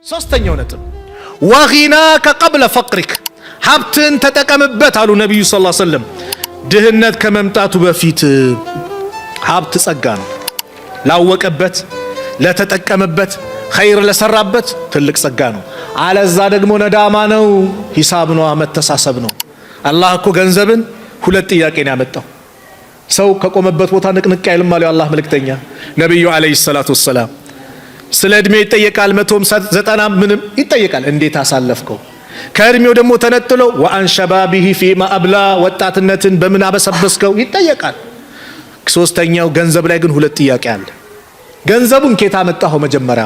ሶስተኛው ነጥብ ወጊናከ ቀብለ ፈቅሪክ ሀብትን ተጠቀምበት አሉ ነብዩ ሰለላሁ ዐለይሂ ወሰለም። ድህነት ከመምጣቱ በፊት ሀብት ጸጋ ነው። ላወቀበት ለተጠቀመበት ኸይር ለሰራበት ትልቅ ጸጋ ነው። አለዛ ደግሞ ነዳማ ነው፣ ሂሳብ ነው፣ መተሳሰብ ነው። አላህ እኮ ገንዘብን ሁለት ጥያቄ ነው ያመጣው። ሰው ከቆመበት ቦታ ንቅንቅ አይልም አለ አላህ መልእክተኛ ነብዩ አለይሂ ሰላቱ ወሰላም። ስለ እድሜ ይጠየቃል፣ 190 ምንም ይጠየቃል። እንዴት አሳለፍከው? ከእድሜው ደግሞ ተነጥሎ ወአን ሸባቢሂ ፊማ አብላ ወጣትነትን በምን አበሰበስከው ይጠየቃል። ሶስተኛው ገንዘብ ላይ ግን ሁለት ጥያቄ አለ። ገንዘቡን ኬታ መጣኸው? መጀመሪያ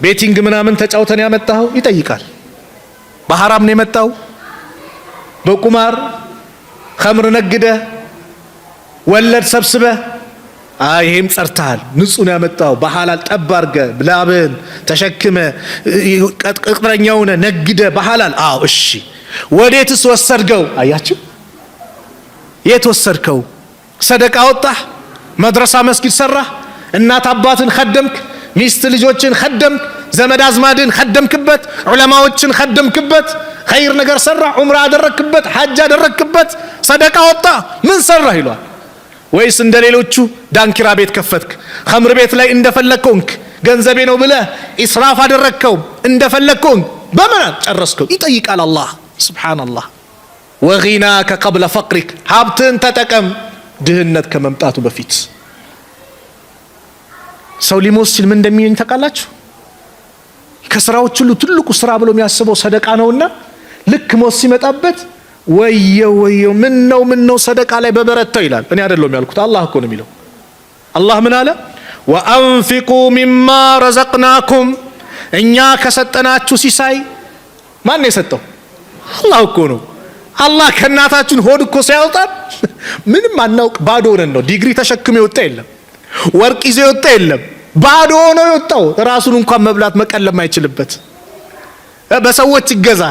ቤቲንግ ምናምን ተጫውተን ያመጣኸው ይጠይቃል። በሐራም ነው የመጣው? በቁማር ኸምር ነግደ ወለድ ሰብስበ ይሄም ጸርተሃል። ንጹህ ነው ያመጣው። በሐላል ጠብ አርገ ብላብን ተሸክመ ቅጥረኛውነ ነግደ በሐላል እሺ። ወዴትስ ወሰድከው? አያችሁ፣ የት ወሰድከው? ሰደቃ ወጣህ? መድረሳ መስጊድ ሰራህ? እናት አባትን ኸደምክ? ሚስት ልጆችን ኸደምክ? ዘመድ አዝማድን ኸደምክበት? ዑለማዎችን ኸደምክበት? ኸይር ነገር ሰራህ? ዑምራ አደረክበት? ሐጅ አደረክበት? ሰደቃ ወጣ? ምን ሰራህ ይሏል? ወይስ እንደሌሎቹ ዳንኪራ ቤት ከፈትክ? ኸምር ቤት ላይ እንደፈለግከውንክ ገንዘቤ ነው ብለህ ኢስራፍ አደረግከው? እንደፈለግከውንክ በምን ጨረስከው? ይጠይቃል አላህ ሱብሓነላህ። ወጊናከ ቀብለ ፈቅሪክ ሀብትን ተጠቀም ድህነት ከመምጣቱ በፊት። ሰው ሊሞት ሲል ምን እንደሚሆን ታውቃላችሁ? ከስራዎች ሁሉ ትልቁ ስራ ብሎ የሚያስበው ሰደቃ ነውና ልክ ሞት ሲመጣበት ወየው ምን ነው ሰደቃ ላይ በበረታው ይላል። እኔ አይደለም ያልኩት አላህ እኮ ነው የሚለው። አላህ ምን አለ? ወአንፊቁ ሚማ ረዘቅናኩም እኛ ከሰጠናችሁ ሲሳይ ማን ነው የሰጠው? አላህ እኮ ነው። አላህ ከእናታችን ሆድ እኮ ሳያወጣን ምንም አናውቅ ባዶ ሆነን ነው። ዲግሪ ተሸክሞ የወጣ የለም፣ ወርቅ ይዞ የወጣ የለም። ባዶ ሆኖ የወጣው ራሱን እንኳን መብላት መቀለም አይችልበት በሰዎች ይገዛ።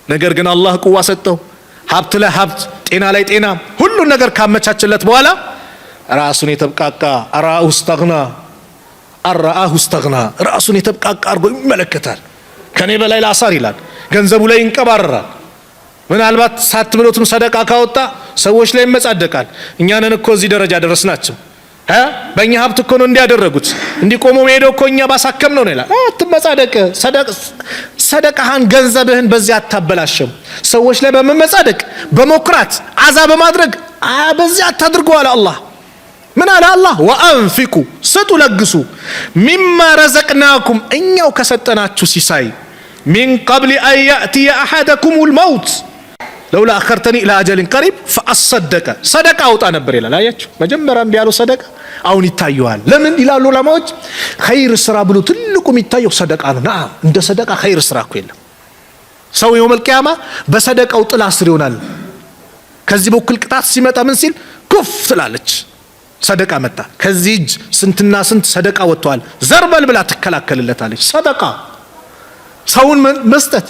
ነገር ግን አላህ ቁዋ ሰጠው። ሀብት ላይ ሀብት፣ ጤና ላይ ጤና፣ ሁሉን ነገር ካመቻችለት በኋላ ራሱን የተብቃቃ አራሁ ስተግና ራሱን የተብቃቃ አድርጎ ይመለከታል። ከኔ በላይ ላሳር ይላል። ገንዘቡ ላይ ይንቀባረራል። ምናልባት ሳት ብሎትም ሰደቃ ካወጣ ሰዎች ላይ ይመጻደቃል። እኛንን እኮ እዚህ ደረጃ ደረስናቸው። በእኛ ሀብት እኮ ነው እንዲያደረጉት እንዲቆሙ ሄደው እኮ እኛ ባሳከም ነው ይላል። አትመጻደቅ። ሰደቃህን ገንዘብህን በዚህ አታበላሽም። ሰዎች ላይ በመመጻደቅ በመኩራት አዛ በማድረግ በዚህ አታድርገው አለ አላህ። ምን አለ አላህ? ወአንፊቁ ስጡ፣ ለግሱ፣ ሚማ ረዘቅናኩም እኛው ከሰጠናችሁ ሲሳይ፣ ሚን ቀብል አን ያእትየ አሐደኩሙል መውት ለውላ አኸርተኒ ኢላ አጀሊን ቀሪብ ፈአሰደቀ ሰደቃ አውጣ ነበር ይላል። አያችሁ፣ መጀመሪያ እምቢ ያለው ሰደቃ አሁን ይታየዋል። ለምን ይላሉ ዑለማዎች? ኸይር ስራ ብሎ ትልቁ የሚታየው ሰደቃ ነው። እንደ ሰደቃ ኸይር ስራ እኮ የለም። ሰው የውመል ቂያማ በሰደቃው ጥላ ስር ይሆናል። ከዚህ በኩል ቅጣት ሲመጣ ምን ሲል ኩፍ ትላለች። ሰደቃ መጣ፣ ከዚህ እጅ ስንትና ስንት ሰደቃ ወጥቷል፣ ዘርበል ብላ ትከላከልለታለች። ሰደቃ ሰውን መስጠት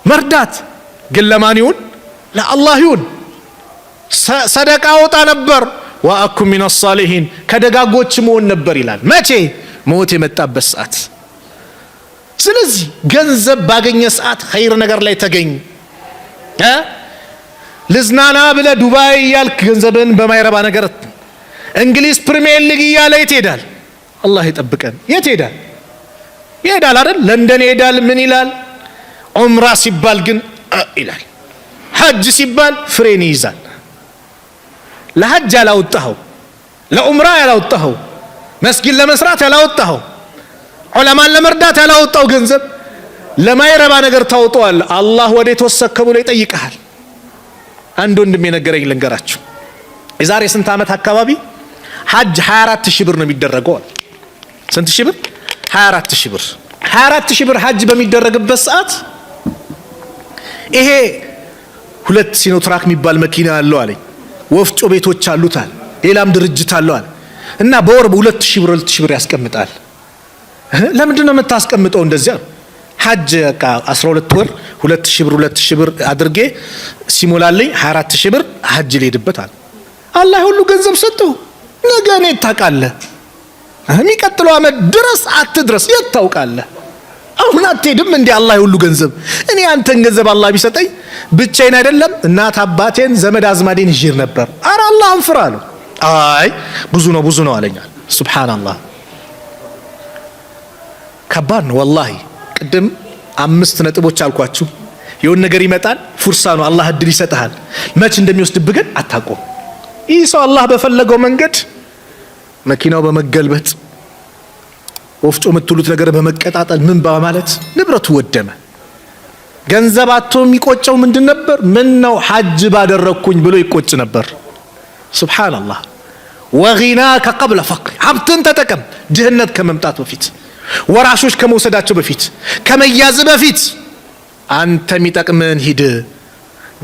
መርዳት ግን ለማን ይሁን? ለአላህ ይሁን። ሰደቃ ወጣ ነበር። ወአኩም ሚነ ሷሊሂን ከደጋጎች መሆን ነበር ይላል። መቼ? ሞት የመጣበት ሰዓት። ስለዚህ ገንዘብ ባገኘ ሰዓት ኸይር ነገር ላይ ተገኝ። ልዝናና ብለ ዱባይ እያልክ ገንዘብን በማይረባ ነገር እንግሊዝ ፕሪሚየር ሊግ እያለ የት ሄዳል? አላህ ይጠብቀን። የት ሄዳል? ይሄዳል አይደል? ለንደን ይሄዳል። ምን ይላል? ዑምራ ሲባል ግን ይላል። ሐጅ ሲባል ፍሬን ይይዛል። ለሐጅ ያላወጣኸው፣ ለዑምራ ያላወጣኸው፣ መስጊድ ለመስራት ያላወጣኸው፣ ዑለማን ለመርዳት ያላወጣው ገንዘብ ለማይረባ ነገር ታውጣዋለህ። አላህ ወዴት ወሰድክ ብሎ ይጠይቅሃል። አንድ ወንድም የነገረኝ ልንገራችሁ። የዛሬ ስንት ዓመት አካባቢ ሐጅ 24,000 ብር ነው የሚደረገው። ስንት ሺህ ብር? 24,000 ብር። 24,000 ብር ሐጅ በሚደረግበት ሰዓት ይሄ 2 ሲኖትራክ የሚባል መኪና አለው አለኝ። ወፍጮ ቤቶች አሉታል፣ ሌላም ድርጅት አለው አለ እና በወር በ2,000 ብር ያስቀምጣል። ለምንድን ነው የምታስቀምጠው? እንደዚያ ሐጅ በቃ 12 ወር 2,000 ብር አድርጌ ሲሞላልኝ 24,000 ብር ሐጅ ልሄድበት አለ። አላህ ሁሉ ገንዘብ ሰጠው። ነገ እኔ ታውቃለህ የሚቀጥለው ዓመት ድረስ አትድረስ የት ታውቃለህ? አሁን አትሄድም እንዴ? አላህ ሁሉ ገንዘብ እኔ አንተን ገንዘብ አላህ ቢሰጠኝ ብቻዬን አይደለም እናት አባቴን ዘመድ አዝማዴን ይዤር ነበር። ኧረ አላህን ፍራ አለው። አይ ብዙ ነው አለኛል። ሱብሃንአላህ ከባድ ነው ወላሂ። ቅድም 5 ነጥቦች አልኳችሁ። የሆነ ነገር ይመጣል ፉርሳ ነው፣ አላህ እድል ይሰጥሃል። መች እንደሚወስድብህ ግን አታውቀውም። ይህ ሰው አላህ በፈለገው መንገድ መኪናው በመገልበጥ ወፍጮ የምትሉት ነገር በመቀጣጠል ምን በማለት ንብረቱ ወደመ። ገንዘብ አጥቶ የሚቆጨው ምንድን ነበር? ምን ነው ሐጅ ባደረኩኝ ብሎ ይቆጭ ነበር። ሱብሃንአላህ ወጊናከ ቀብለ ፈቅሪ፣ ሀብትን ተጠቀም ድህነት ከመምጣት በፊት፣ ወራሾች ከመውሰዳቸው በፊት፣ ከመያዝ በፊት አንተ የሚጠቅምን ሂድ።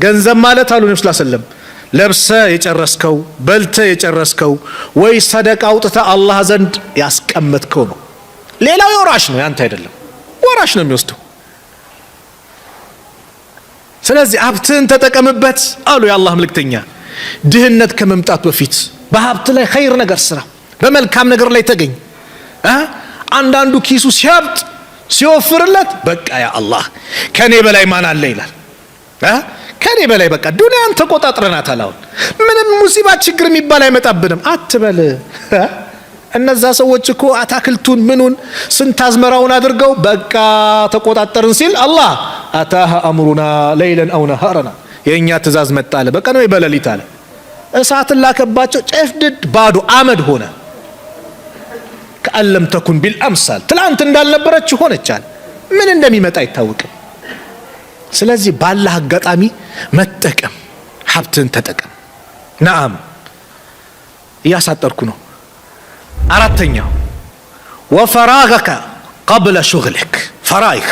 ገንዘብ ማለት አሉ ነብዩ ሰለላሁ ዐለይሂ ወሰለም ለብሰ የጨረስከው በልተ የጨረስከው ወይ ሰደቃ አውጥተ አላህ ዘንድ ያስቀመጥከው ነው። ሌላው ወራሽ ነው፣ ያንተ አይደለም። ወራሽ ነው የሚወስደው። ስለዚህ ሀብትን ተጠቀምበት አሉ የአላህ መልእክተኛ። ድህነት ከመምጣት በፊት በሀብት ላይ ኸይር ነገር ስራ፣ በመልካም ነገር ላይ ተገኝ። አንዳንዱ ኪሱ ሲያብጥ ሲወፍርለት በቃ ያ አላህ ከኔ በላይ ማን አለ ይላል። ከኔ በላይ በቃ ዱንያን ተቆጣጥረናታል። አሁን ምንም ሙሲባ ችግር የሚባል አይመጣብንም አትበል። እነዛ ሰዎች እኮ አታክልቱን ምኑን ስንት አዝመራውን አድርገው በቃ ተቆጣጠርን ሲል አላህ አታሃ አምሩና ለይለን አው ነሃረና፣ የእኛ ትእዛዝ መጣ አለ። በቀን ወይ በሌሊት አለ። እሳትን ላከባቸው፣ ጨፍድድ ባዶ አመድ ሆነ። ከአለም ተኩን ቢልአምሳል፣ ትላንት እንዳልነበረች ሆነች አለ። ምን እንደሚመጣ አይታወቅም። ስለዚህ ባላህ አጋጣሚ መጠቀም፣ ሀብትን ተጠቀም። ነዓም እያሳጠርኩ ነው። አራተኛው ወፈራገከ ቀብለ ሹግሊክ፣ ፈራይክ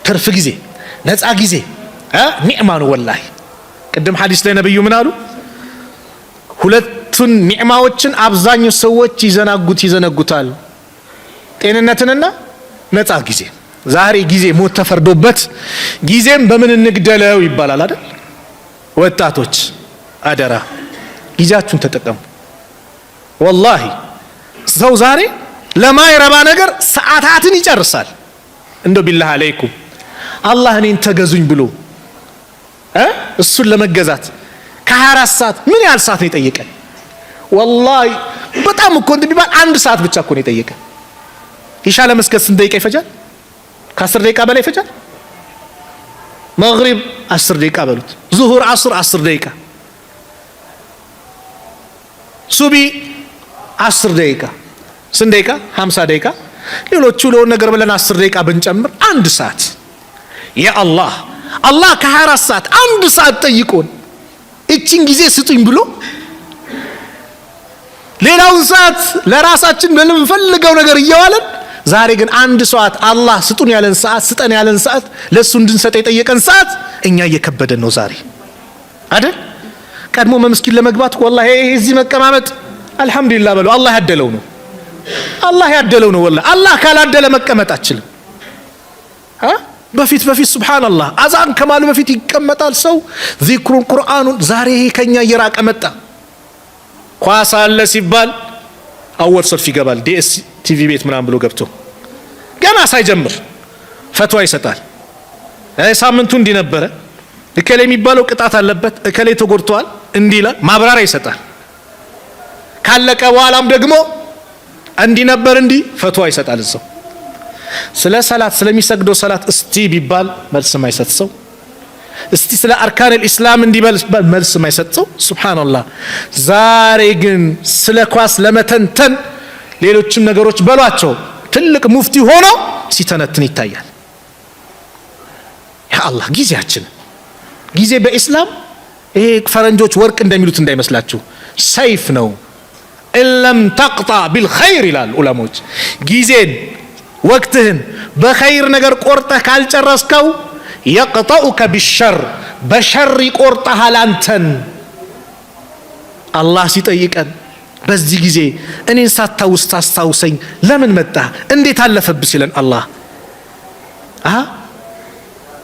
ትርፍ ጊዜ ነፃ ጊዜ ኒዕማ ነው ወላሂ። ቅድም ሐዲስ ላይ ነብዩ ምን አሉ? ሁለቱን ኒዕማዎችን አብዛኞቹ ሰዎች ይዘነጉታል፣ ጤንነትንና ነፃ ጊዜ። ዛሬ ጊዜ ሞት ተፈርዶበት ጊዜም በምን እንግደለው ይባላል አይደል? ወጣቶች አደራ ጊዜያችሁን ተጠቀሙ። ወላሂ ሰው ዛሬ ለማይረባ ነገር ሰዓታትን ይጨርሳል። እንደው ቢላህ አለይኩም አላህ እኔን ተገዙኝ ብሎ እሱን ለመገዛት ከ24 ሰዓት ምን ያህል ሰዓት ነው የጠየቀን? ወላሂ በጣም እኮ እንደሚባል 1 ሰዓት ብቻ እኮ ነው የጠየቀን። ኢሻ ለመስገድ ስንት ደቂቃ ይፈጃል? ከ10 ደቂቃ በላይ ይፈጃል። መግሪብ 10 ደቂቃ በሉት፣ ዙሁር 10 ደቂቃ፣ ሱቢ 10 ደቂቃ፣ ስንት ደቂቃ? 50 ደቂቃ። ሌሎቹ ለሆነ ነገር ብለን 10 ደቂቃ ብንጨምር 1 ሰዓት። ያ አላህ ከ24 ሰዓት 1 ሰዓት ጠይቆን እቺን ጊዜ ስጡኝ ብሎ ሌላውን ሰዓት ለራሳችን ለምንፈልገው ነገር እየዋለን፣ ዛሬ ግን 1 ሰዓት አላህ ስጡን ያለን ሰዓት፣ ስጠን ያለን ሰዓት፣ ለሱ እንድንሰጥ የጠየቀን ሰዓት እኛ እየከበደን ነው ዛሬ አይደል? ቀድሞ መስጊድ ለመግባት ወላሂ እዚህ መቀማመጥ አልহামዱሊላህ በለው አላህ ያደለው ነው። አላህ ያደለው ነው ወላሂ። አላህ ካላደለ መቀመጥ አችልም። በፊት ሱብሃንአላህ አዛን ከማሉ በፊት ይቀመጣል ሰው ዚክሩን ቁርአኑን። ዛሬ ከኛ እየራቀ መጣ። ኳስ አለ ሲባል አወል ሰልፍ ይገባል። ዲኤስ ቲቪ ቤት ምናምን ብሎ ገብቶ ገና ሳይጀምር ፈትዋ ይሰጣል። ሳምንቱ እንዲህ ነበረ፣ እከሌ የሚባለው ቅጣት አለበት፣ እከሌ ተጎድቷል እንዲህ ይላል፣ ማብራሪያ ይሰጣል። ካለቀ በኋላም ደግሞ እንዲህ ነበር እንዲህ ፈትዋ ይሰጣል እዛው። ስለ ሰላት ስለሚሰግደው ሰላት እስቲ ቢባል መልስ ማይሰጥ ሰው፣ እስቲ ስለ አርካን الاسلام እንዲበል መልስ ማይሰጥ ሰው። ሱብሃንአላህ ዛሬ ግን ስለ ኳስ ለመተንተን ሌሎችም ነገሮች በሏቸው ትልቅ ሙፍቲ ሆኖ ሲተነትን ይታያል። ያ አላህ ጊዜ በእስላም ይሄ ፈረንጆች ወርቅ እንደሚሉት እንዳይመስላችሁ ሰይፍ ነው። ኢለም ተቅጣ ቢልኸይር ይላል ዑለሞች። ጊዜን ወቅትህን በኸይር ነገር ቆርጠህ ካልጨረስከው የቅጠኡከ ቢሸር፣ በሸር ይቆርጠሃል አንተን። አላህ ሲጠይቀን በዚህ ጊዜ እኔን ሳታውስ ታስታውሰኝ ለምን መጣ እንዴት አለፈብህ ሲለን አላህ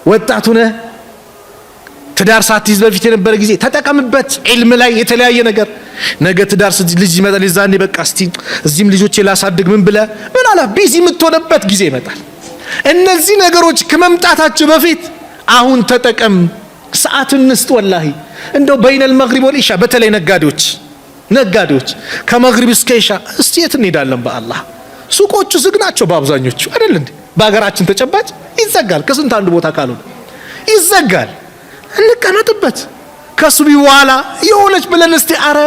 ወጣቱ ነህ ትዳር ሳትይዝ በፊት የነበረ ጊዜ ተጠቀምበት። ዒልም ላይ የተለያየ ነገር ነገ ትዳር ልጅ ይመጣል። ይዛኔ በቃ እስቲ እዚህም ልጆቼ ላሳድግ ምን ብለህ ምን አላ ቢዚ የምትሆንበት ጊዜ ይመጣል። እነዚህ ነገሮች ከመምጣታቸው በፊት አሁን ተጠቀም፣ ሰዓት እንስጥ። ወላሂ እንደው በይነል መግሪብ ወልኢሻ በተለይ ነጋዴዎች ከመግሪብ እስከ ኢሻ እስቲ የት እንሄዳለን? በአላህ ሱቆቹ ዝግ ናቸው በአብዛኞቹ አይደል እንዴ? በሀገራችን ተጨባጭ ይዘጋል። ከስንት አንድ ቦታ ካልሆነ ይዘጋል። እንቀመጥበት ከሱቢ በኋላ የሆነች ብለን እስቲ አረ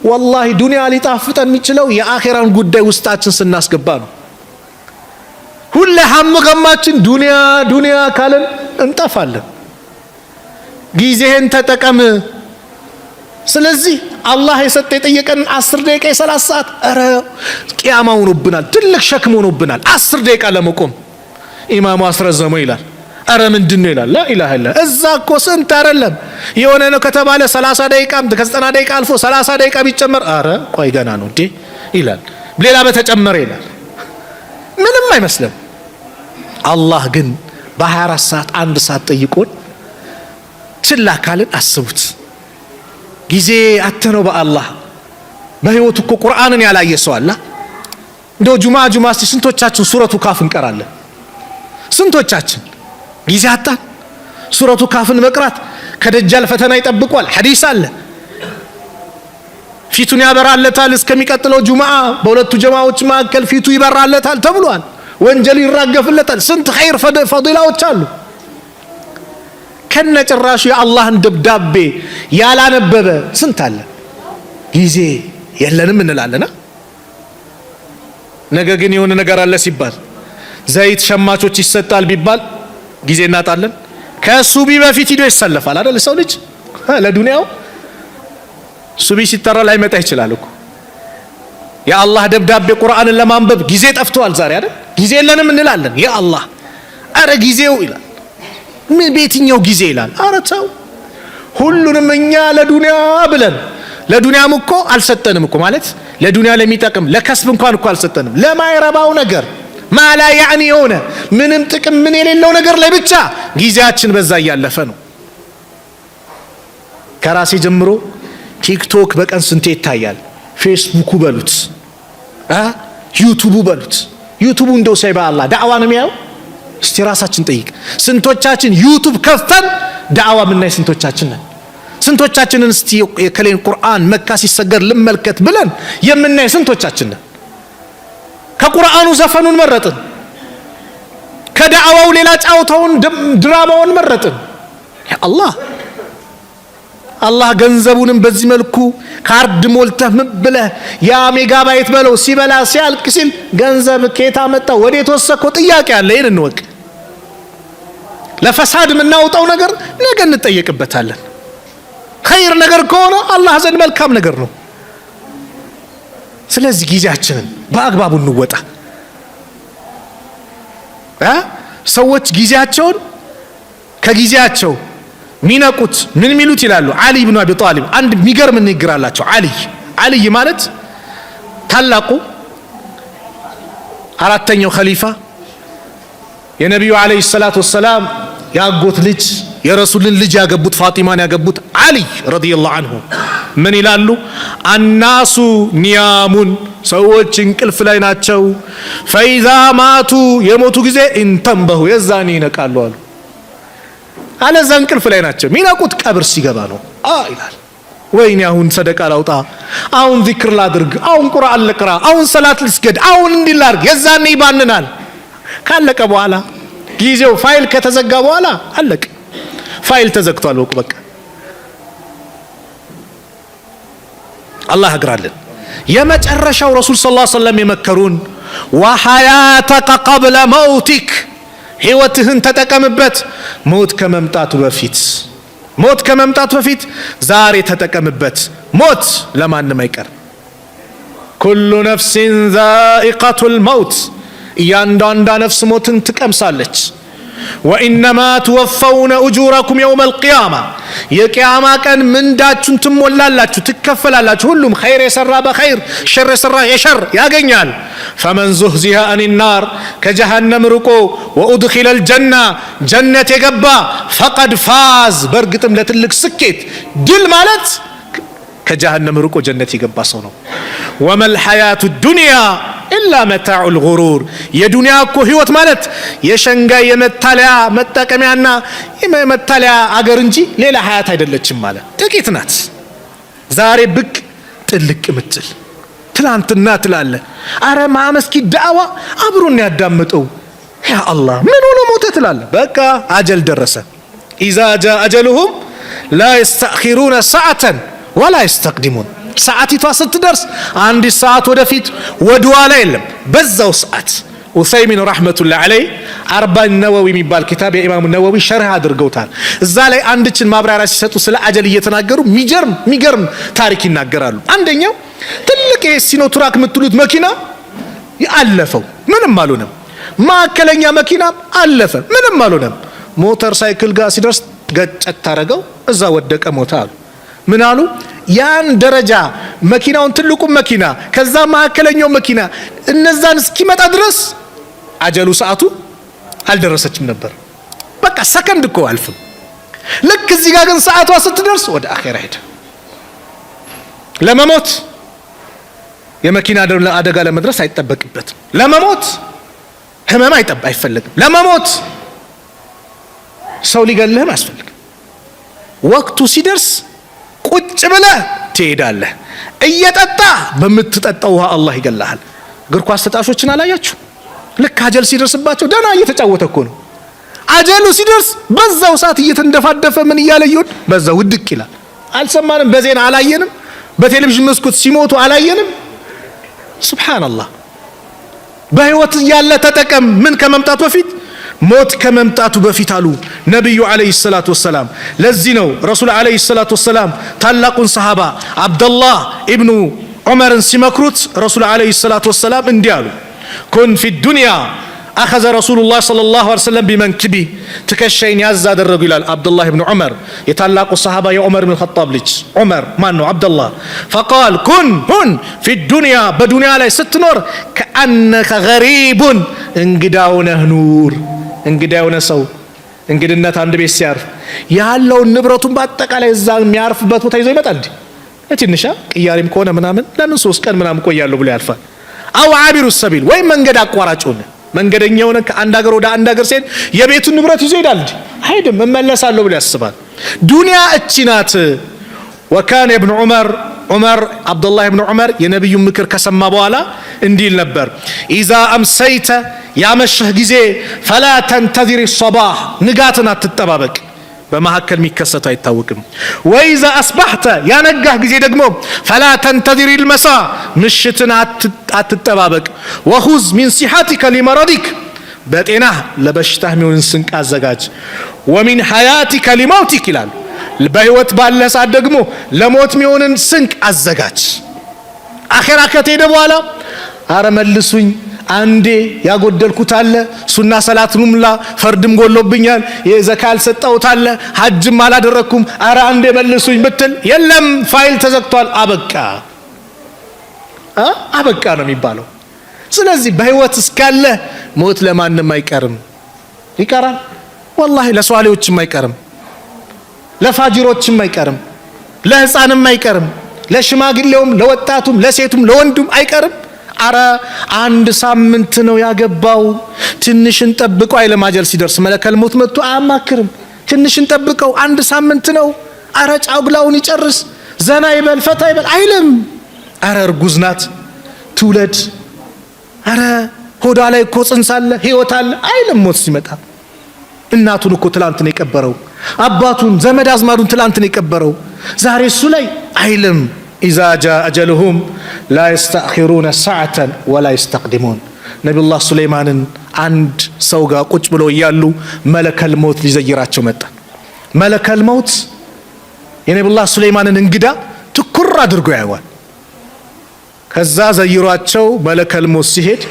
ወላሂ ዱንያ ሊጣፍጠን የሚችለው የአኺራን ጉዳይ ውስጣችን ስናስገባ ነው። ሁሌ ሐመገማችን ዱንያ ካለን እንጠፋለን። ጊዜህን ተጠቀም። ስለዚህ አላህ የሰጠ የጠየቀን 10 ደቂቃ የ30 ሰዓት አረ ቂያማ ሆኖብናል፣ ትልቅ ሸክም ሆኖብናል። 10 ደቂቃ ለመቆም ኢማሙ አስረዘመው ይላል። አረ ምንድነው ይላል። ላ ኢላሃ ኢላ እዛ እኮ ስንት አይደለም የሆነ ነው ከተባለ 30 ደቂቃም ከ90 ደቂቃ አልፎ 30 ደቂቃ ቢጨመር አረ ቆይ ገና ነው እንዴ ይላል። ሌላ በተጨመረ ይላል። ምንም አይመስልም። አላህ ግን በ24 ሰዓት 1 ሰዓት ጠይቆን ችላ ካልን አስቡት። ጊዜ አተነው በአላህ በህይወቱ እኮ ቁርአንን ያላየ ሰው አለ። እንደው ጁማ እስቲ ስንቶቻችን ሱረቱ ካፍ እንቀራለን? ስንቶቻችን ጊዜ አጣን? ሱረቱ ካፍን መቅራት ከደጃል ፈተና ይጠብቋል። ሐዲስ አለ ፊቱን ያበራለታል እስከሚቀጥለው ጁማ በሁለቱ ጀማዎች መካከል ፊቱ ይበራለታል ተብሏል። ወንጀል ይራገፍለታል። ስንት ኸይር ፈዲላዎች አሉ። ከነጭራሹ የአላህን ደብዳቤ ያላነበበ ስንት አለ። ጊዜ የለንም እንላለና ነገ ግን የሆነ ነገር አለ ሲባል ዘይት ሸማቾች ይሰጣል ቢባል ጊዜ እናጣለን። ከሱቢ በፊት ሂዶ ይሰለፋል አይደል? ሰው ልጅ ለዱንያው ሱቢ ሲጠራ ላይ መጣ ይችላል እኮ። የአላህ ደብዳቤ ቁርአንን ለማንበብ ጊዜ ጠፍቷል ዛሬ አይደል? ጊዜ የለንም እንላለን። ያ አላህ አረ ጊዜው ይላል። ምን በየትኛው ጊዜ ይላል? አረ ተው ሁሉንም እኛ ለዱንያ ብለን ለዱንያም እኮ አልሰጠንም እኮ ማለት ለዱንያ ለሚጠቅም ለከስብ እንኳን እኮ አልሰጠንም። ለማይረባው ነገር ማላ ያኒ የሆነ ምንም ጥቅም ምን የሌለው ነገር ላይ ብቻ ጊዜያችን በዛ እያለፈ ነው። ከራሴ ጀምሮ ቲክቶክ በቀን ስንቴ ይታያል? ፌስቡኩ በሉት ዩቱቡ በሉት። ዩቱቡ እንደው ሳይ በአላህ ዳዕዋ ነው የሚያየው። እስቲ ራሳችን ጠይቅ። ስንቶቻችን ዩቱብ ከፍተን ዳዕዋ ምናይ ስንቶቻችን ነን? ስንቶቻችንን እስቲ የከሌን ቁርአን መካ ሲሰገር ልመልከት ብለን የምናይ ስንቶቻችን ነን? ከቁርአኑ ዘፈኑን መረጥን፣ ከዳዕዋው ሌላ ጫውታውን ድራማውን መረጥን። ያ አላህ ገንዘቡንም በዚህ መልኩ ካርድ ሞልተህ ምን ብለህ ያ ሜጋባይት በለው ሲበላ ሲያልቅ ሲል ገንዘብ ከየት አመጣው ወዴት ወሰድከው ጥያቄ አለ። ይሄን እንወቅ። ለፈሳድ የምናወጣው ነገር ነገ እንጠየቅበታለን። ኸይር ነገር ከሆነ አላህ ዘንድ መልካም ነገር ነው። ስለዚህ ጊዜያችንን በአግባቡ እንወጣ። ሰዎች ጊዜያቸውን ከጊዜያቸው ሚነቁት ምን ሚሉት ይላሉ። አሊ ኢብኑ አቢ ጣሊብ አንድ የሚገርም ንግግር አላቸው። አሊ ማለት ታላቁ አራተኛው ኸሊፋ የነቢዩ አለይሂ ሰላቱ ወሰላም ያጎት ልጅ የረሱልን ልጅ ያገቡት ፋጢማን ያገቡት አሊ ረዲየላሁ ዐንሁ ምን ይላሉ? አናሱ ኒያሙን ሰዎች እንቅልፍ ላይ ናቸው። ፈኢዛ ማቱ የሞቱ ጊዜ እንተንበሁ የዛኔ ይነቃሉ አሉ። አለዛ እንቅልፍ ላይ ናቸው። ሚነቁት ቀብር ሲገባ ነው ይላል። ወይኔ አሁን ሰደቃ ላውጣ፣ አሁን ዚክር ላድርግ፣ አሁን ቁርአን ልቅራ፣ አሁን ሰላት ልስገድ፣ አሁን እንዲላርግ የዛኔ ይባንናል። ካለቀ በኋላ ጊዜው ፋይል ከተዘጋ በኋላ አለቀ። ፋይል ተዘግቷል። በቃ አላህ ያግራልን። የመጨረሻው ረሱል ሰለላሁ ዐለይሂ ወሰለም የመከሩን ወሐያተከ ቀብለ መውቲክ ህይወትህን ተጠቀምበት ሞት ከመምጣቱ በፊት ዛሬ ተጠቀምበት። ሞት ለማንም አይቀር። ኩሉ ነፍሲን ዛኢቀቱል መውት እያንዳንዷ ነፍስ ሞትን ትቀምሳለች። ወኢነማ ትወፈውነ ኡጁረኩም የውመል ቂያማ የቂያማ ቀን ምንዳችሁን ትሞላላችሁ፣ ትከፈላላችሁ። ሁሉም ኸይር የሰራ በኸይር ሸር የሰራ የሸር ያገኛል። ፈመን ዙህዚሃ አኒናር ከጀሃነም ርቆ ወኡድኺለል ጀና ጀነት የገባ ፈቀድ ፋዝ በእርግጥም ለትልቅ ስኬት ድል ማለት ከጀሃነም ርቆ ጀነት የገባ ሰው ነው። ወመል ሐያቱ ዱንያ ኢላ መታዑል ጉሩር። የዱንያ እኮ ህይወት ማለት የሸንጋይ የመታለያ መጠቀሚያና የመታለያ አገር እንጂ ሌላ ሐያት አይደለችም ማለት ጥቂት ናት። ዛሬ ብቅ ጥልቅ ምትል ትላንትና ትላለ። አረ ማመስኪ ዳዋ አብሮን ያዳምጠው ያ አላህ ምን ሆነ ሞተ ትላለ። በቃ አጀል ደረሰ። ኢዛ ጃ አጀሉሁም ላ የስተእኺሩነ ሰዓተን ወላ የስተቅዲሙን። ሰዓቲቷ ስትደርስ አንድ ሰዓት ወደፊት ወደኋላ የለም፣ በዛው ሰዓት። ዑሰይሚን ረሕመቱላህ ዐለይህ 40 ነወዊ የሚባል ኪታብ የኢማሙ ነወዊ ሸርህ አድርገውታል። እዛ ላይ አንድችን ማብራሪያ ሲሰጡ ስለ አጀል እየተናገሩ ሚገርም ታሪክ ይናገራሉ። አንደኛው ትልቅ የሲኖትራክ የምትሉት መኪና አለፈው፣ ምንም አልሆነም። ማዕከለኛ መኪና አለፈ፣ ምንም አልሆነም። ሞተር ሳይክል ጋር ሲደርስ ገጨት ታረገው፣ እዛ ወደቀ፣ ሞተ አሉ። ምን አሉ? ያን ደረጃ መኪናውን ትልቁን መኪና ከዛ ማዕከለኛው መኪና እነዛን እስኪመጣ ድረስ አጀሉ ሰዓቱ አልደረሰችም ነበር። በቃ ሰከንድ እኮ አልፍም። ልክ እዚህ ጋር ግን ሰዓቷ ስትደርስ ወደ አኼራ ሄደ። ለመሞት የመኪና አደጋ ለመድረስ አይጠበቅበትም። ለመሞት ህመም አይፈልግም። ለመሞት ሰው ሊገልህም አያስፈልግም። ወቅቱ ሲደርስ ቁጭ ብለህ ትሄዳለህ። እየጠጣ በምትጠጣው ውሃ አላህ ይገልሃል። እግር ኳስ ተጫዋቾችን አላያችሁ? ልክ አጀል ሲደርስባቸው ደህና እየተጫወተ እኮ ነው። አጀሉ ሲደርስ በዛው ሰዓት እየተንደፋደፈ ምን እያለ ይሁን በዛው ውድቅ ይላል። አልሰማንም? በዜና አላየንም? በቴሌቪዥን መስኮት ሲሞቱ አላየንም? ሱብሃንአላህ። በህይወት ያለ ተጠቀም። ምን ከመምጣቱ በፊት ሞት ከመምጣቱ በፊት አሉ ነብዩ አለይሂ ሰላቱ ወሰላም። ለዚህ ነው ረሱል አለይሂ ሰላቱ ወሰላም ታላቁን ሰሃባ አብደላህ ኢብኑ ዑመርን ሲመክሩት ረሱል አለይሂ ሰላቱ ወሰላም እንዲህ አሉ። ኩን ፊ ዱንያ አኸዘ ረሱሉላህ ሰለላሁ ዐለይሂ ወሰለም ቢመንክቢ። ትከሻይን ያዝ አደረጉ ይላል አብደላህ ኢብኑ ዑመር፣ የታላቁ ሰሃባ የዑመር ኢብኑ ኸጣብ ልጅ ዑመር ማን ነው? አብደላህ። ፈቃል ሁን ፊ ዱንያ፣ በዱንያ ላይ ስትኖር ከአነከ ገሪቡን፣ እንግዳ ሆነህ ኑር። እንግዳ የሆነ ሰው እንግድነት አንድ ቤት ሲያርፍ ያለውን ንብረቱን በአጠቃላይ እዛ የሚያርፍበት ቦታ ይዞ ይመጣል። እንዴ ለትንሽ ቅያሪም ከሆነ ምናምን ለምን 3 ቀን ምናምን ቆያለሁ ብሎ ያልፋል። አው አቢሩ ሰቢል፣ ወይ መንገድ አቋራጭ ሆነ መንገደኛ ሆነ ከአንድ ሀገር ወደ አንድ ሀገር ሲሄድ የቤቱን ንብረት ይዞ ይሄዳል። እንዴ አይደለም፣ እመለሳለሁ ብሎ ያስባል። ዱንያ እቺ ናት። ወካነ ኢብኑ ዑመር አብዱላህ ኢብኑ ዑመር የነብዩን ምክር ከሰማ በኋላ እንዲል ነበር፣ ኢዛ አምሰይተ፣ ያመሸህ ጊዜ ፈላ ተንተዚር ሶባህ፣ ንጋትን አትጠባበቅ፣ በመካከል የሚከሰተው አይታወቅም። ወኢዛ አስባህተ፣ ያነጋህ ጊዜ ደግሞ ፈላ ተንተዚር ልመሳ፣ ምሽትን አትጠባበቅ። ወኹዝ ሚን ሲሐቲከ ሊመረዲክ፣ በጤናህ ለበሽታህ የሚሆንን ስንቅ አዘጋጅ። ወሚን ሐያቲከ ሊመውቲክ ይላል፣ በህይወት ባለ ሰዓት ደግሞ ለሞት የሚሆንን ስንቅ አዘጋጅ። አኼራ ከተሄደ በኋላ አረ መልሱኝ፣ አንዴ ያጎደልኩት አለ፣ ሱና ሰላትንም ፈርድም ጎሎብኛል፣ የዘካ ያልሰጠሁት አለ፣ ሐጅም አላደረኩም፣ አረ አንዴ መልሱኝ ብትል የለም ፋይል ተዘግቷል፣ አበቃ ነው የሚባለው። ስለዚህ በህይወት እስካለ ሞት ለማንም አይቀርም። ይቀራል ወላሂ፣ ለሷሊዎችም አይቀርም፣ ለፋጅሮችም አይቀርም፣ ለህፃንም አይቀርም፣ ለሽማግሌውም፣ ለወጣቱም፣ ለሴቱም፣ ለወንዱም አይቀርም። አረ አንድ ሳምንት ነው ያገባው፣ ትንሽን ጠብቀው አይለም። አጀል ሲደርስ መለከል ሞት መጥቶ አያማክርም። ትንሽን ጠብቀው፣ አንድ ሳምንት ነው፣ አረ ጫጉላውን ይጨርስ፣ ዘና ይበል፣ ፈታ ይበል አይልም። አረ እርጉዝ ናት ትውለድ፣ አረ ሆዷ ላይ እኮ ጽንስ አለ፣ ህይወት አለ አይልም። ሞት ሲመጣ እናቱን እኮ ትላንት ነው የቀበረው፣ አባቱን ዘመድ አዝማዱን ትላንት ነው የቀበረው፣ ዛሬ እሱ ላይ አይልም። ኢዛ ጃ አጀልሁም ላ የስተእኺሩነ ሰዓተን ወላ የስተቅዲሙን። ነቢዩላህ ሱለይማንን አንድ ሰው ጋር ቁጭ ብሎ እያሉ መለከል ሞት ሊዘይራቸው መጣ። መለከል ሞት የነቢዩላህ ሱለይማንን እንግዳ ትኩር አድርጎ ያየዋል። ከዛ ዘይሯቸው መለከል ሞት ሲሄድ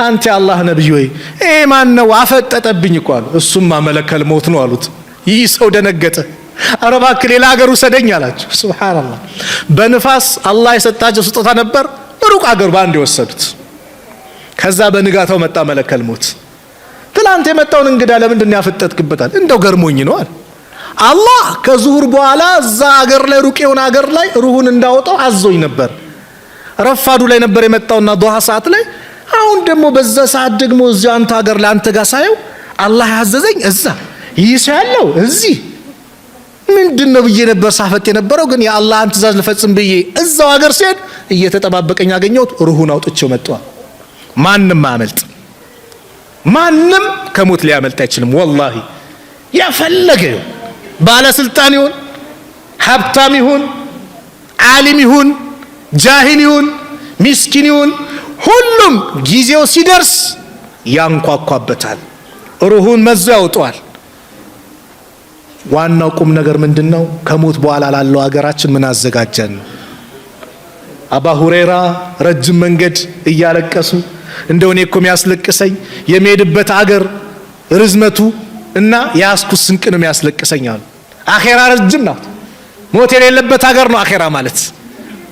አንተ የአላህ ነብይ ወይ ይሄ ማን ነው? አፈጠጠብኝ እኮ አሉ። እሱማ መለከል ሞት ነው አሉት። ይህ ሰው ደነገጠ። ኧረ እባክህ ሌላ ሀገር ውሰደኝ አላቸው። ሱብሃንአላህ፣ በንፋስ አላህ የሰጣቸው ስጦታ ነበር፣ ሩቅ ሀገር ባንድ የወሰዱት። ከዛ በንጋታው መጣ መለከል ሞት። ትላንት የመጣውን እንግዳ ለምንድን ነው ያፈጠጥክበታል? እንደው ገርሞኝ ነው አለ። አላህ ከዙሁር በኋላ እዛ ሀገር ላይ ሩቅ የሆነ ሀገር ላይ ሩሁን እንዳወጣው አዞኝ ነበር። ረፋዱ ላይ ነበር የመጣውና ዱሃ ሰዓት ላይ። አሁን ደግሞ በዛ ሰዓት ደግሞ እዚህ አንተ ሀገር ላይ አንተ ጋር ሳየው አላህ ያዘዘኝ እዛ ይሳለው እዚህ ምንድነው ብዬ ነበር ሳፈጥ የነበረው። ግን የአላህን ትእዛዝ ልፈጽም ብዬ እዛው ሀገር ሲሄድ እየተጠባበቀኝ አገኘሁት። ሩሁን አውጥቼው መጣሁ። ማንም አያመልጥ፣ ማንም ከሞት ሊያመልጥ አይችልም። ወላሂ ያፈለገ ባለስልጣን ይሁን ሀብታም ይሁን ዓሊም ይሁን ጃሂል ይሁን ሚስኪን ይሁን ሁሉም ጊዜው ሲደርስ ያንኳኳበታል፣ ሩሁን መዞ ያውጣዋል። ዋናው ቁም ነገር ምንድነው? ከሞት በኋላ ላለው ሀገራችን ምን አዘጋጀን? አባ ሁረይራ ረጅም መንገድ እያለቀሱ እንደው እኔ እኮ የሚያስለቅሰኝ የሚሄድበት አገር ርዝመቱ እና ያስኩት ስንቅ ነው የሚያስለቅሰኝ አሉ። አኼራ ረጅም ናት። ሞት የሌለበት ሀገር ነው አኼራ ማለት።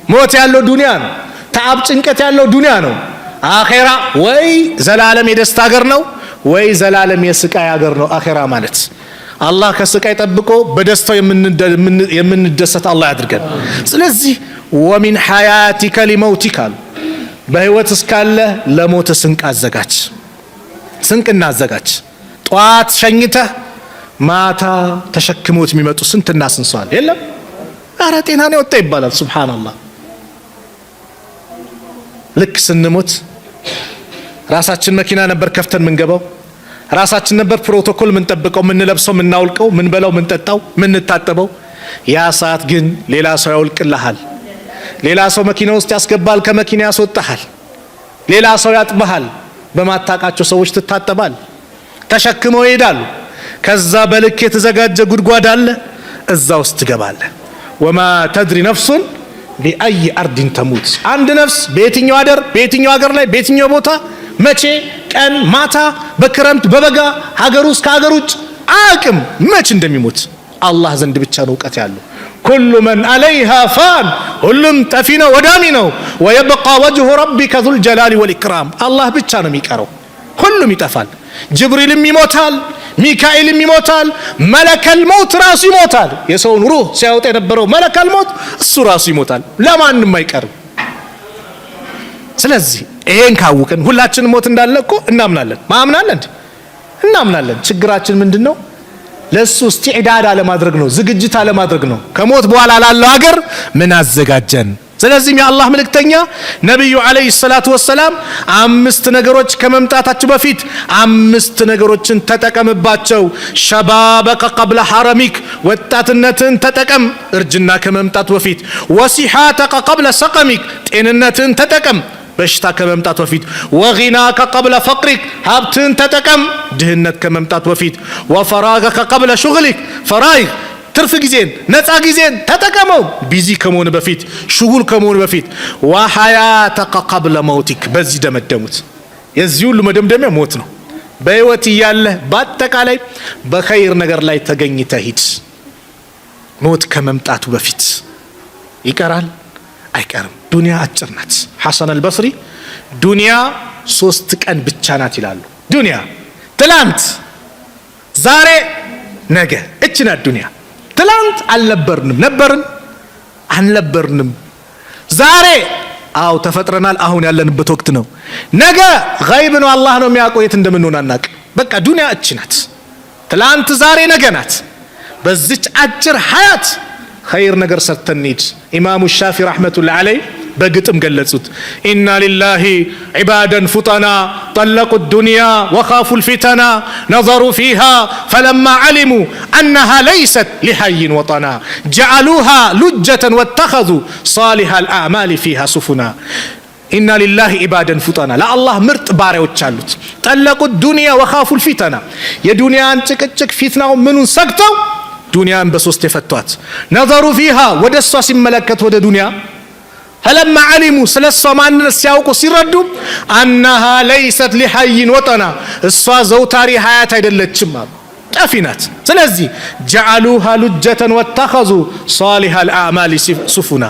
ሞት ያለው ዱንያ ነው። ተዓብ ጭንቀት ያለው ዱንያ ነው። አኼራ ወይ ዘላለም የደስታ ሀገር ነው ወይ ዘላለም የስቃይ ሀገር ነው አኼራ ማለት። አላህ ከስቃይ ጠብቆ በደስታው የምንደሰት አላህ ያድርገን። ስለዚህ ወሚን ሐያቲከ ሊመውቲከ በህይወት እስካለ ለሞት ስንቅ አዘጋጅ፣ ስንቅ እናዘጋጅ። ጧት ሸኝተህ ማታ ተሸክሞት የሚመጡ ስንትና ስንሷል የለም። አረ ጤና ነው ወጣ ይባላል። ሱብሃንአላህ። ልክ ስንሞት ራሳችን መኪና ነበር ከፍተን ምንገባው፣ ራሳችን ነበር ፕሮቶኮል ምንጠብቀው፣ ምንለብሰው፣ ምናውልቀው፣ ምንበላው፣ ምንጠጣው፣ ምንታጠበው። ያ ሰዓት ግን ሌላ ሰው ያውልቅልሃል፣ ሌላ ሰው መኪና ውስጥ ያስገባል፣ ከመኪና ያስወጣሃል፣ ሌላ ሰው ያጥበሃል፣ በማታቃቸው ሰዎች ትታጠባል፣ ተሸክመው ይሄዳሉ። ከዛ በልክ የተዘጋጀ ጉድጓድ አለ፣ እዛ ውስጥ ትገባለህ። ወማ ተድሪ ነፍሱን ቢአይ አርዲን ተሙት። አንድ ነፍስ በየትኛው አደር በየትኛው ሀገር ላይ በየትኛው ቦታ መቼ ቀን ማታ በክረምት በበጋ ሀገር ውስጥ ከሀገር ውጭ አቅም መቼ እንደሚሞት አላህ ዘንድ ብቻ ነው እውቀት ያለው። ኩሉ መን አለይሃ ፋን፣ ሁሉም ጠፊ ነው ወዳሚ ነው። ወየብቃ ወጅሁ ረቢከ ዙል ጀላሊ ወልኢክራም፣ አላህ ብቻ ነው የሚቀረው። ሁሉም ይጠፋል። ጅብሪልም ይሞታል፣ ሚካኤልም ይሞታል፣ መለከል ሞት ራሱ ይሞታል። የሰውን ሩህ ሲያወጣ የነበረው መለከል ሞት እሱ ራሱ ይሞታል። ለማንም አይቀርም። ስለዚህ ይሄን ካወቅን ሁላችንም ሞት እንዳለ እኮ እናምናለን። ማምናለን እናምናለን። ችግራችን ምንድነው? ለሱ እስቲዕዳድ አለማድረግ ነው፣ ዝግጅት አለማድረግ ነው። ከሞት በኋላ ላለው ሀገር ምን አዘጋጀን? ስለዚህም የአላህ መልእክተኛ ነብዩ አለይሂ ሰላቱ ወሰላም 5 ነገሮች ከመምጣታቸው በፊት 5 ነገሮችን ተጠቀምባቸው። ሸባበከ ቀብለ ሐረሚክ፣ ወጣትነትን ተጠቀም እርጅና ከመምጣቱ በፊት። ወሲሐተከ ቀብለ ሰቀሚክ፣ ጤንነትን ተጠቀም በሽታ ከመምጣቱ በፊት። ወጊናከ ቀብለ ፈቅሪክ፣ ሀብትን ተጠቀም ድህነት ከመምጣቱ በፊት። ወፈራገከ ቀብለ ሹግሊክ፣ ፈራይግ ትርፍ ጊዜን ነፃ ጊዜን ተጠቀመው ቢዚ ከመሆን በፊት ሽጉል ከመሆን በፊት። ወሐያተከ ቀብለ መውቲክ፣ በዚህ ደመደሙት። የዚህ ሁሉ መደምደሚያ ሞት ነው። በህይወት እያለህ በአጠቃላይ በኸይር ነገር ላይ ተገኝተህ ሂድ። ሞት ከመምጣቱ በፊት ይቀራል አይቀርም። ዱንያ አጭር ናት። ሐሰን አልበስሪ ዱንያ 3 ቀን ብቻ ናት ይላሉ። ዱንያ ትላንት፣ ዛሬ፣ ነገ እቺ ናት ዱንያ። ትላንት አልነበርንም፣ ነበርን፣ አልነበርንም። ዛሬ አው ተፈጥረናል፣ አሁን ያለንበት ወቅት ነው። ነገ ገይብ ነው፣ አላህ ነው የሚያውቀው የት እንደምንሆን አናውቅ። በቃ ዱንያ እቺ ናት። ትላንት፣ ዛሬ፣ ነገ ናት። በዚች አጭር ሐያት ኸይር ነገር ሰርተን እንሂድ። ኢማሙ ሻፊ ረሕመቱላሂ ዐለይህ በግጥም ገለጹት። ኢና ሊላሂ ዒባደን ፉጠና ጠለቁ ዱንያ ወኻፉ ልፊተና ነዘሩ ፊሃ ፈለማ ዓሊሙ አነሃ ለይሰት ሊሐይን ወጠና ጀዓሉሃ ሉጀተን ወተኸዙ ሳሊሐ ልአዕማል ፊሃ ሱፉና። ኢና ሊላሂ ዒባደን ፉጠና፣ ለአላህ ምርጥ ባሪያዎች አሉት። ጠለቁ ዱንያ ወኻፉ ልፊተና፣ የዱንያን ጭቅጭቅ ፊትናው ምኑን ሰግተው ዱንያን በሶስት የፈቷት። ነዘሩ ፊሃ፣ ወደ እሷ ሲመለከት ወደ ዱንያ። ፈለማ ዓሊሙ፣ ስለ እሷ ማንነት ሲያውቁ ሲረዱ፣ አነሃ ለይሰት ሊሐይን ወጠና፣ እሷ ዘውታሪ ሀያት አይደለችም አሉ፣ ጠፊ ናት። ስለዚህ ጀዓሉሃ ሉጀተን ወተኸዙ ሷሊሐ ልአዕማል ሱፉና፣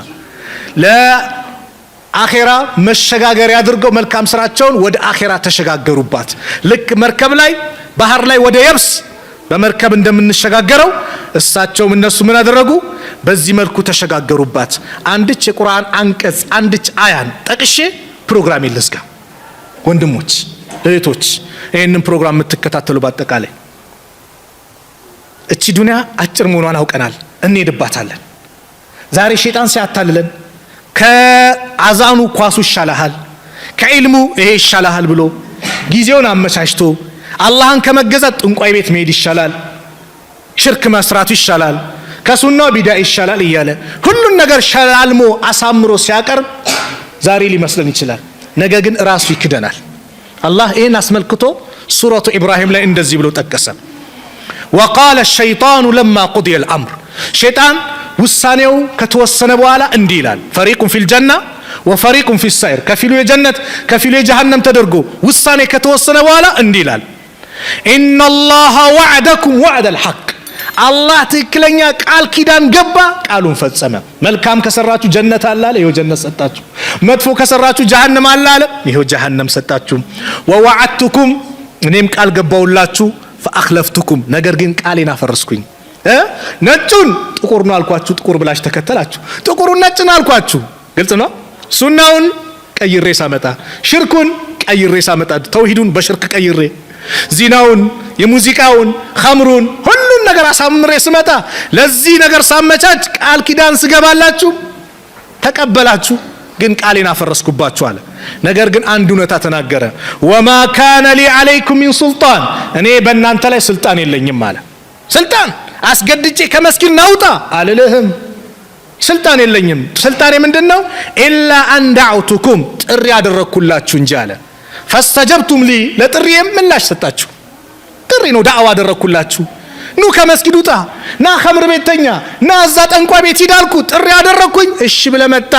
ለአኼራ መሸጋገሪያ አድርገው መልካም ስራቸውን ወደ አኼራ ተሸጋገሩባት። ልክ መርከብ ላይ ባህር ላይ ወደ የብስ በመርከብ እንደምንሸጋገረው እሳቸውም እነሱ ምን አደረጉ? በዚህ መልኩ ተሸጋገሩባት። አንድች የቁርአን አንቀጽ አንድች አያን ጠቅሼ ፕሮግራም ይልዝጋ። ወንድሞች እህቶች፣ ይህንን ፕሮግራም የምትከታተሉ በአጠቃላይ እቺ ዱንያ አጭር መሆኗን አውቀናል፣ እንሄድባታለን። ዛሬ ሸይጣን ሲያታልለን ከአዛኑ ኳሱ ይሻልሃል፣ ከዒልሙ ይሄ ይሻልሃል ብሎ ጊዜውን አመቻችቶ አላህን ከመገዛት ጥንቋይ ቤት መሄድ ይሻላል፣ ሽርክ መስራቱ ይሻላል፣ ከሱናው ቢዳ ይሻላል እያለ ሁሉን ነገር ሸላልሞ አሳምሮ ሲያቀርብ ዛሬ ሊመስለን ይችላል። ነገ ግን ራሱ ይክደናል። አላህ ይህን አስመልክቶ ሱረቱ ኢብራሂም ላይ እንደዚህ ብሎ ጠቀሰ። ወቃለ ሸይጣኑ ለማ ቁድየ ልአምር፣ ሸይጣን ውሳኔው ከተወሰነ በኋላ እንዲህ ይላል። ፈሪቁን ፊል ጀና ወፈሪቁን ፊ ሳይር፣ ከፊሉ የጀነት ከፊሉ የጀሃነም ተደርጎ ውሳኔ ከተወሰነ በኋላ እንዲህ ይላል። ኢነላሃ ወዐደኩም ወዐደል ሐቅ፣ አላህ ትክክለኛ ቃል ኪዳን ገባ፣ ቃሉን ፈጸመ። መልካም ከሰራችሁ ጀነት አለ አለ፣ ይኸው ጀነት ሰጣችሁ። መጥፎ ከሰራችሁ ጀሃነም አለ አለ፣ ይኸው ጀሃነም ሰጣችሁ። ወወዐድቱኩም፣ እኔም ቃል ገባውላችሁ። ፈአኽለፍቱኩም፣ ነገር ግን ቃሌን አፈረስኩኝ። ነጩን ጥቁር ነው አልኳችሁ፣ ጥቁር ብላችሁ ተከተላችሁ። ጥቁሩን ነጭ ነው አልኳችሁ፣ ግልጽ ነው። ሱናውን ቀይሬ ሳመጣ፣ ሽርኩን ቀይሬ ሳመጣ፣ ተውሂዱን በሽርክ ቀይሬ፣ ዚናውን፣ የሙዚቃውን፣ ኸምሩን ሁሉን ነገር አሳምሬ ስመጣ፣ ለዚህ ነገር ሳመቻች ቃል ኪዳን ስገባላችሁ ተቀበላችሁ፣ ግን ቃሌን አፈረስኩባችሁ አለ። ነገር ግን አንድ እውነታ ተናገረ። ወማ ካነ ሊ ዐለይኩም ሚን ሱልጣን፣ እኔ በእናንተ ላይ ስልጣን የለኝም አለ። ስልጣን አስገድጬ ከመስጊድ ናውጣ አልልህም፣ ስልጣን የለኝም። ስልጣኔ ምንድን ነው? ኢላ አን ዳዕቱኩም፣ ጥሪ ያደረግኩላችሁ እንጂ አለ። ፈስተጀብቱም ሊ፣ ለጥሪዬም ምላሽ ሰጣችሁ። ጥሪ ነው፣ ዳዕዋ አደረግኩላችሁ። ኑ ከመስጊድ ውጣ፣ ና ኸምር ቤት ተኛ፣ ና እዛ ጠንቋ ቤት ሂድ አልኩ፣ ጥሪ ያደረግኩኝ። እሺ ብለህ መጣ።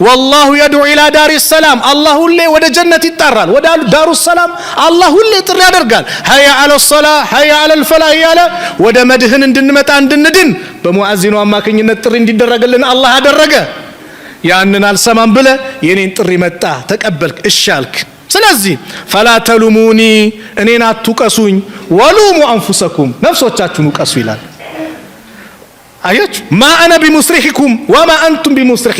ወላሁ የድዑ ኢላ ዳሪ ሰላም፣ አላህ ሁሌ ወደ ጀነት ይጣራል፣ ወደ ዳሩ ሰላም አላህ ሁሌ ጥሪ ያደርጋል። ሀያ አለ ሶላ ሀያ አለል ፈላህ እያለ ወደ መድህን እንድንመጣ እንድንድን በሙአዚኑ አማካኝነት ጥሪ እንዲደረግልን አላህ አደረገ። ያንን አልሰማም ብለህ የኔን ጥሪ መጣ፣ ተቀበልክ፣ እሺ አልክ። ስለዚህ ፈላ ተሉሙኒ፣ እኔን አትውቀሱኝ፣ ወሉሙ አንፉሰኩም፣ ነፍሶቻችሁን ውቀሱ ይላል። አያችሁ፣ ማ አነ ቢሙስሪኺኩም ወማ አንቱም ቢሙስሪኺ፣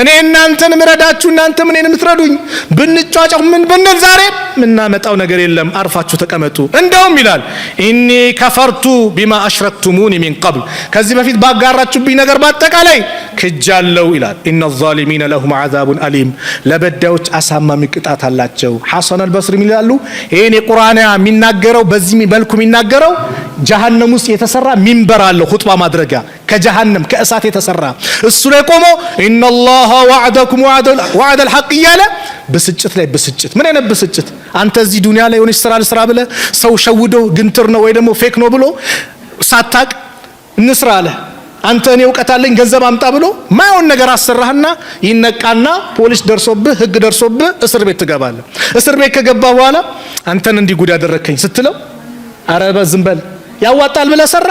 እኔ እናንተን ምረዳችሁ እናንተም እኔን የምትረዱኝ። ብንጫጫው ምን ብንል ዛሬ ምናመጣው ነገር የለም፣ አርፋችሁ ተቀመጡ። እንደውም ይላል ኢኒ ከፈርቱ ቢማ አሽረክቱሙኒ ሚን ቀብል፣ ከዚህ በፊት ባጋራችሁብኝ ነገር በአጠቃላይ ክጃለው ይላል። ኢነ ዛሊሚነ ለሁም ዐዛቡን አሊም፣ ለበዳዮች አሳማሚ ቅጣት አላቸው። ሐሰን አልበስሪ ይላሉ ይሄን የቁርአን የሚናገረው በዚህ መልኩ የሚናገረው ጀሃነም ውስጥ የተሰራ ሚንበር አለው ኹጥባ ማድረጊያ ከጀሃነም ከእሳት የተሰራ እሱ ላይ ቆሞ ኢነላሃ ወዐደኩም ወዐደል ሐቅ እያለ ብስጭት ላይ ብስጭት። ምን አይነት ብስጭት? አንተ እዚህ ዱንያ ላይ የሆነች ስራ ልስራ ብለህ ሰው ሸውዶ ግንትር ነው ወይ ደግሞ ፌክ ነው ብሎ ሳታቅ እንስራ አለ። አንተ እኔ እውቀት አለኝ ገንዘብ አምጣ ብሎ ማይሆን ነገር አሰራህና ይነቃና ፖሊስ ደርሶብህ ህግ ደርሶብህ እስር ቤት ትገባለህ። እስር ቤት ከገባ በኋላ አንተን እንዲህ ጉድ ያደረከኝ ስትለው አረ በዝም በል ያዋጣል ብለህ ሰራ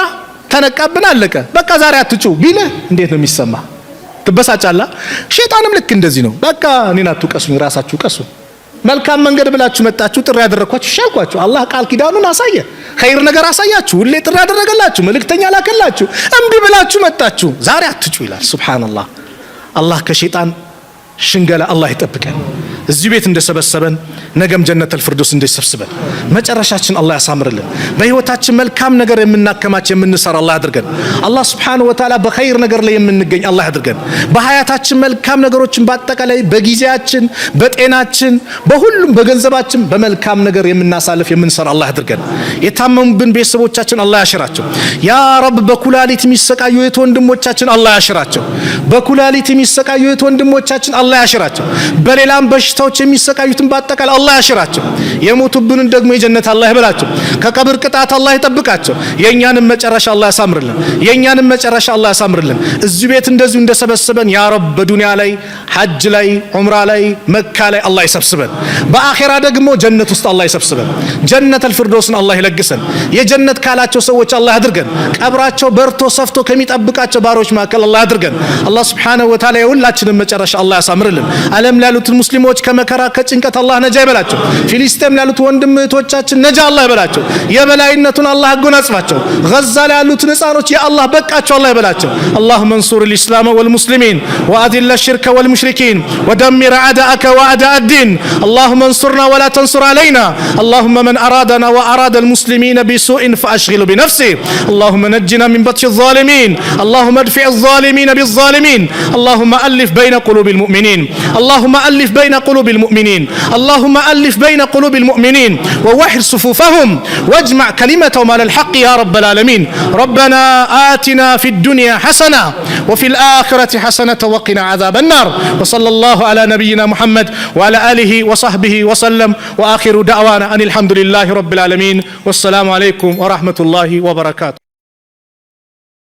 ተነቃብን አለቀ በቃ ዛሬ አትጩ ቢልህ እንዴት ነው የሚሰማ? ትበሳጫላ። ሸይጣንም ልክ እንደዚህ ነው። በቃ እኔን አትውቀሱኝ፣ ራሳችሁ ቀሱ። መልካም መንገድ ብላችሁ መጣችሁ፣ ጥሪ ያደረኳችሁ ሻልኳችሁ። አላህ ቃል ኪዳኑን አሳየ፣ ኸይር ነገር አሳያችሁ፣ ሁሌ ጥሪ ያደረገላችሁ፣ መልእክተኛ ላከላችሁ። እምቢ ብላችሁ መጣችሁ፣ ዛሬ አትጩ ይላል። ሱብሃንአላህ። አላህ ከሸይጣን ሽንገላ አላህ ይጠብቀን። እዚህ ቤት እንደሰበሰበን ነገም ጀነተል ፊርደውስ እንደሰብስበን፣ መጨረሻችን አላህ ያሳምርልን። በህይወታችን መልካም ነገር የምናከማች የምንሰራ አላህ ያድርገን። አላህ ሱብሓነሁ ወተዓላ በኸይር ነገር ላይ የምንገኝ አላህ ያድርገን። በሀያታችን መልካም ነገሮችን በአጠቃላይ በጊዜያችን፣ በጤናችን፣ በሁሉም በገንዘባችን በመልካም ነገር የምናሳልፍ የምንሰራ አላህ ያድርገን። የታመሙብን ቤተሰቦቻችን አላህ ያሽራቸው። ያ ረብ በኩላሊት የሚሰቃዩ የት ወንድሞቻችን አላህ ያሽራቸው። በኩላሊት የሚሰቃዩ የት ወንድሞቻችን አላህ ያሽራቸው። በሌላም በሽታዎች የሚሰቃዩትን በአጠቃላይ አላህ ያሽራቸው። የሞቱብንን ደግሞ የጀነት አላህ ይበላቸው። ከቀብር ቅጣት አላህ ይጠብቃቸው። የእኛንም መጨረሻ አላህ ያሳምርልን። የእኛንም መጨረሻ አላህ ያሳምርልን። እዚህ ቤት እንደዚሁ እንደሰበሰበን ያ ረብ በዱንያ ላይ ሐጅ ላይ ዑምራ ላይ መካ ላይ አላህ ይሰብስበን። በአኺራ ደግሞ ጀነት ውስጥ አላህ ይሰብስበን። ጀነተል ፊርደውስን አላህ ይለግሰን። የጀነት ካላቸው ሰዎች አላህ ያድርገን። ቀብራቸው በርቶ ሰፍቶ ከሚጠብቃቸው ባሮች መካከል አላህ ያድርገን። አላህ ሱብሓነሁ ወተዓላ የሁላችንም መጨረሻ አላህ ያሳምርልን። ዓለም ላሉት ሙስሊሞች ከመከራ ከጭንቀት አላህ ነጃ ይበላቸው። ፊሊስጤም ላሉት ወንድም እህቶቻችን ነጃ አላህ ይበላቸው። የበላይነቱን አላህ አጎናጽፋቸው። ገዛ ላይ ያሉት ህፃኖች የአላህ በቃቸው አላህ ይበላቸው። اللهم انصر الإسلام والمسلمين وأذل الشرك والمشركين ودمر أعداءك وأعداء الدين. اللهم انصرنا ولا تنصر علينا. اللهم من أرادنا وأراد المسلمين بسوء فأشغل بنفسه. اللهم نجنا من بطش الظالمين. اللهم ادفع الظالمين بالظالمين. اللهم ألف بين قلوب المؤمنين. اللهم ألف بين قلوب المؤمنين. اللهم ألف بين قلوب المؤمنين ووحد صفوفهم واجمع كلمتهم على الحق يا رب العالمين. ربنا آتنا في الدنيا حسنة وفي الآخرة حسنة وقنا عذاب النار. وصلى الله على نبينا محمد وعلى آله وصحبه وسلم وآخر دعوانا أن الحمد لله رب العالمين والسلام عليكم ورحمة الله وبركاته.